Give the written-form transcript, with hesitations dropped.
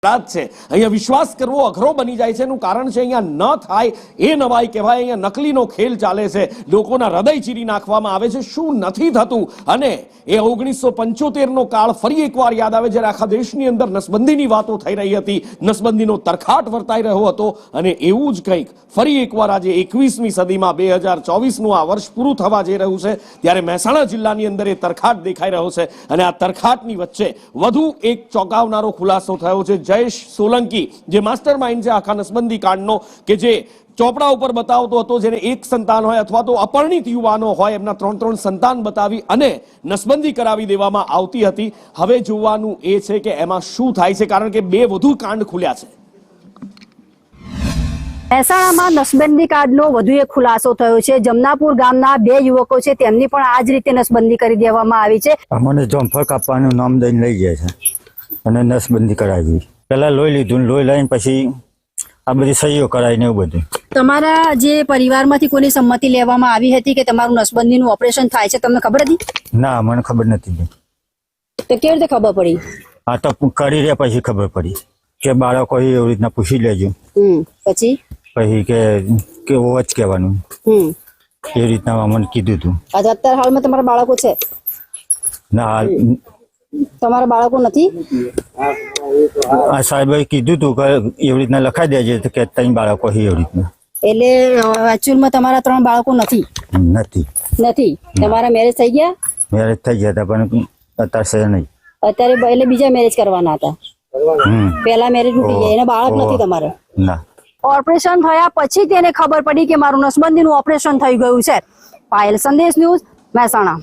છે અહીંયા વિશ્વાસ કરવો અઘરો બની જાય છે. એનું કારણ છે અહીંયા ન થાય એ નવાઈ કહેવાય. અહીંયા નકલીનો ખેલ ચાલે છે, લોકોના હૃદય ચીરી નાખવામાં આવે છે. શું નથી થતું? અને એ 1975નો કાળ ફરી એકવાર યાદ આવે જ્યારે આખા દેશની અંદર નસબંધીની વાતો થઈ રહી હતી, નસબંધીનો તરખાટ વર્તાઈ રહ્યો હતો. અને એવું જ કંઈક ફરી એકવાર આજે 21મી સદીમાં 2024નું આ વર્ષ પૂરું થવા જઈ રહ્યું છે ત્યારે મહેસાણા જિલ્લાની અંદર એ તરખાટ દેખાઈ રહ્યો છે. અને આ તરખાટની વચ્ચે વધુ એક ચોંકાવનારો ખુલાસો થયો છે. જયેશ સોલંકી જે માસ્ટર માઇન્ડ છે આખા નસબંધી કાંડનો, કે જે ચોપડા ઉપર બતાવતો હતો જેને એક સંતાન હોય અથવા તો અપરિણિત યુવાનો હોય એમના 3 સંતાન બતાવી અને નસબંધી કરાવી દેવામાં આવતી હતી. હવે જોવાનું એ છે કે એમાં શું થાય છે, કારણ કે 2 વધુ કાંડ ખુલ્યા છે. મહેસાણામાં નસબંધી કાંડનો વધુ એક ખુલાસો થયો છે. જમનાપુર ગામના 2 યુવકો છે તેમની પણ આ જ રીતે નસબંધી કરી દેવામાં આવી છે. અમને જોમફળ કાપવાનું નામ દઈને લઈ ગયા છે અને નસબંધી કરાવી. પેલા લોહી લીધું, લોહી લઈને પછી આ બધી સહીઓ કરાવીને એવું બધું. તમારા જે પરિવારમાંથી કોની સંમતિ લેવામાં આવી હતી કે તમારું નસબંધીનું ઓપરેશન થાય છે, તમને ખબર હતી? ના, મને ખબર નથી. તો કેવી રીતે ખબર પડી? આ તો કરી રહ્યા પછી ખબર પડી કે બાળકો એવી રીતના પૂછી લેજો. પછી કેવો જ કહેવાનું એ રીતના મને કીધું હતું. અત્યારે હાલમાં તમારા બાળકો છે? ના, તમારા બાળકો નથી. આ સાહેબે કીધું હતું કે એવી રીતના લખાઈ દેજે કે 3 બાળકો છે એવી રીતના. એટલે એકચ્યુઅલમાં તમારા 3 બાળકો નથી? નથી. તમારા મેરેજ થઈ ગયા? મેરેજ થઈ ગયા હતા પણ અત્યારે છે નહીં. અત્યારે એટલે બીજા મેરેજ કરવાના હતા? પહેલા મેરેજ તૂટી ગયા, એના બાળક નથી તમારે? ના. ઓપરેશન થયા પછી તેને ખબર પડી કે મારું નસબંધીનું ઓપરેશન થઈ ગયું છે. પાયલ સંદેશ ન્યૂઝ, મહેસાણા.